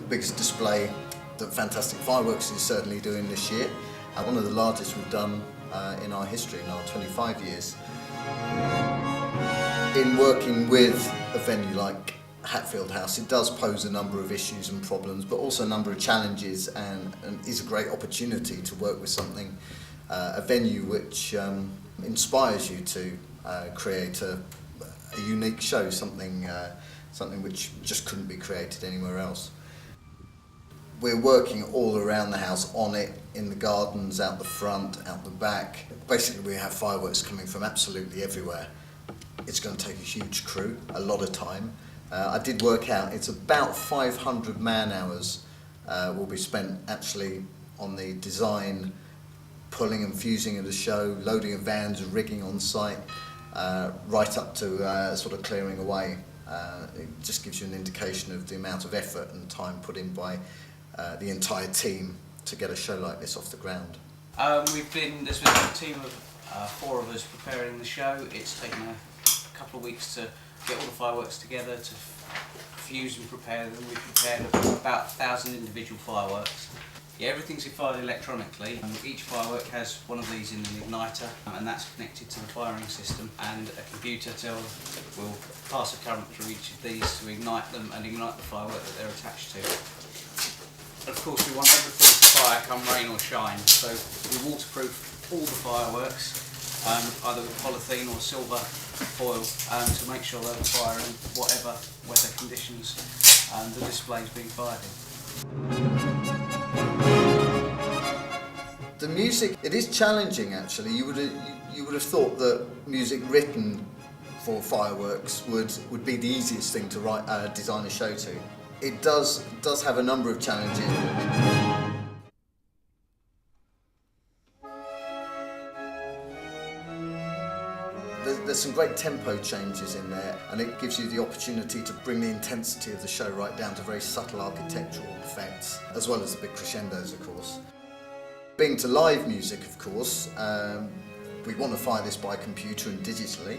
biggest display that Fantastic Fireworks is certainly doing this year, and one of the largest we've done in our history, in our 25 years. In working with a venue like Hatfield House, it does pose a number of issues and problems, but also a number of challenges, and is a great opportunity to work with something, a venue which inspires you to create a unique show, something which just couldn't be created anywhere else. We're working all around the house, on it, in the gardens, out the front, out the back. Basically, we have fireworks coming from absolutely everywhere. It's going to take a huge crew, a lot of time. I did work out, it's about 500 man-hours will be spent actually on the design, pulling and fusing of the show, loading of vans, rigging on site, right up to sort of clearing away. It just gives you an indication of the amount of effort and time put in by the entire team to get a show like this off the ground. There's been a team of 4 of us preparing the show. It's taken a couple of weeks to get all the fireworks together, to fuse and prepare them. We prepared about 1,000 individual fireworks. Yeah, everything's fired electronically. Each firework has one of these in an igniter, and that's connected to the firing system, and a computer will pass a current through each of these to ignite them and ignite the firework that they're attached to. Of course, we want everything to fire come rain or shine, so we waterproof all the fireworks, either with polythene or silver foil, to make sure they'll fire in whatever weather conditions the display is being fired in. The music, it is challenging actually. You would have thought that music written for fireworks would be the easiest thing to write, design a show to. It does have a number of challenges. There's some great tempo changes in there, and it gives you the opportunity to bring the intensity of the show right down to very subtle architectural effects, as well as the big crescendos, of course. Being to live music, of course, we want to fire this by computer and digitally,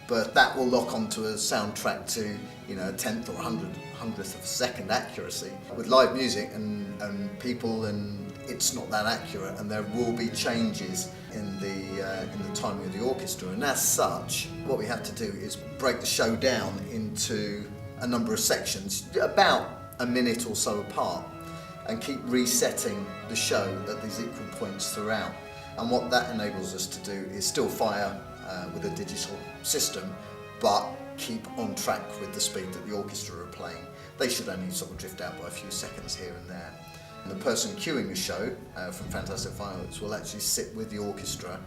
but that will lock onto a soundtrack to, a tenth or hundredth of a second accuracy. With live music and people, and it's not that accurate, and there will be changes in the timing of the orchestra. And as such, what we have to do is break the show down into a number of sections, about a minute or so apart, and keep resetting the show at these equal points throughout. And what that enables us to do is still fire with a digital system, but keep on track with the speed that the orchestra are playing. They should only sort of drift out by a few seconds here and there. And the person cueing the show from Fantastic Fireworks will actually sit with the orchestra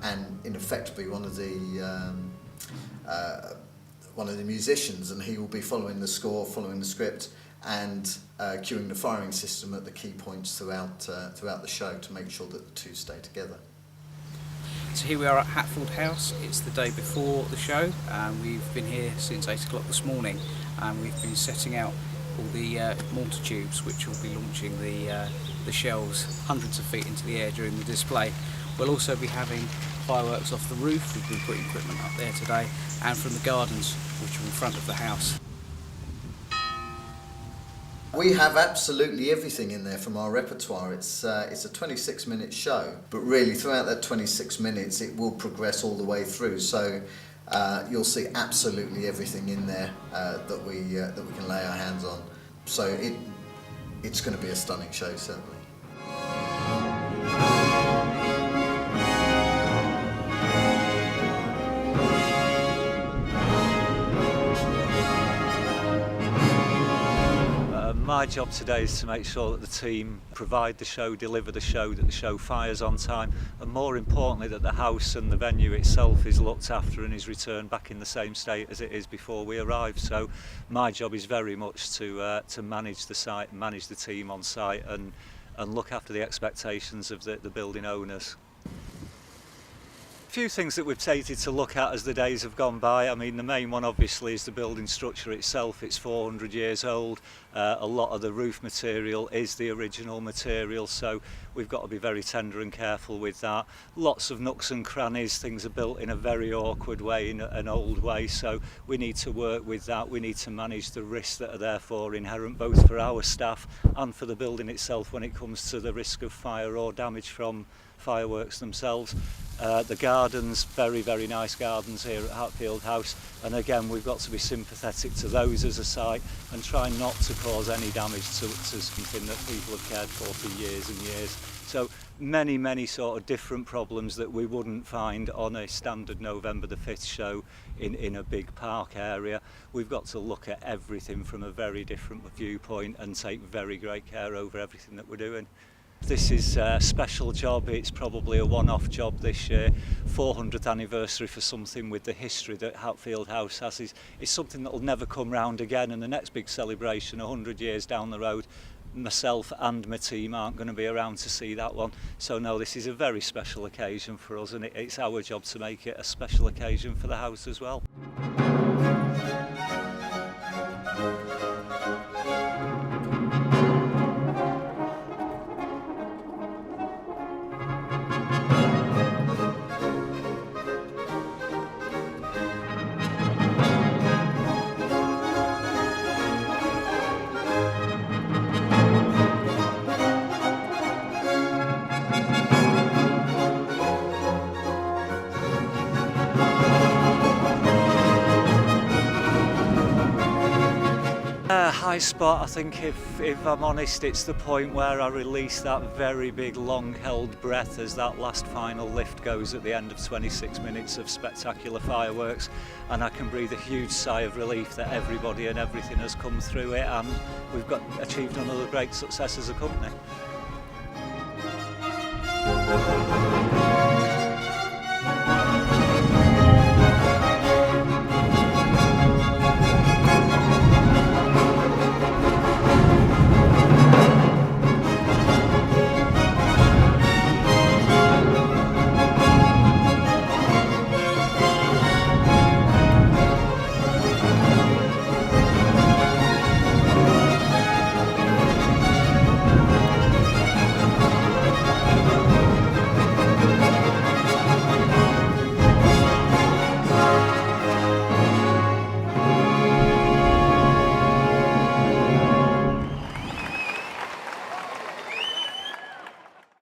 and in effect be one of the musicians, and he will be following the score, following the script, and cueing the firing system at the key points throughout the show to make sure that the two stay together. So here we are at Hatfield House. It's the day before the show. We've been here since 8 o'clock this morning, and we've been setting out all the mortar tubes which will be launching the shells hundreds of feet into the air during the display. We'll also be having fireworks off the roof. We've been putting equipment up there today, and from the gardens which are in front of the house. We have absolutely everything in there from our repertoire. It's a 26-minute show, but really throughout that 26 minutes it will progress all the way through. So you'll see absolutely everything in there that we can lay our hands on. So it's going to be a stunning show, certainly. My job today is to make sure that the team provide the show, deliver the show, that the show fires on time, and more importantly that the house and the venue itself is looked after and is returned back in the same state as it is before we arrived. So my job is very much to manage the site, manage the team on site, and look after the expectations of the building owners. A few things that we've taken to look at as the days have gone by. I mean, the main one obviously is the building structure itself. It's 400 years old. A lot of the roof material is the original material, so we've got to be very tender and careful with that. Lots of nooks and crannies. Things are built in a very awkward way, in an old way, so we need to work with that. We need to manage the risks that are therefore inherent both for our staff and for the building itself when it comes to the risk of fire or damage from fireworks themselves. The gardens, very, very nice gardens here at Hatfield House, and again we've got to be sympathetic to those as a site and try not to cause any damage to something that people have cared for years and years. So many sort of different problems that we wouldn't find on a standard November the 5th show in a big park area. We've got to look at everything from a very different viewpoint and take very great care over everything that we're doing. This is a special job. It's probably a one-off job this year. 400th anniversary for something with the history that Hatfield House has is something that will never come round again, and the next big celebration 100 years down the road, myself and my team aren't going to be around to see that one. So no, this is a very special occasion for us, and it's our job to make it a special occasion for the house as well. High spot, I think if I'm honest, it's the point where I release that very big long held breath as that last final lift goes at the end of 26 minutes of spectacular fireworks, and I can breathe a huge sigh of relief that everybody and everything has come through it, and we've achieved another great success as a company.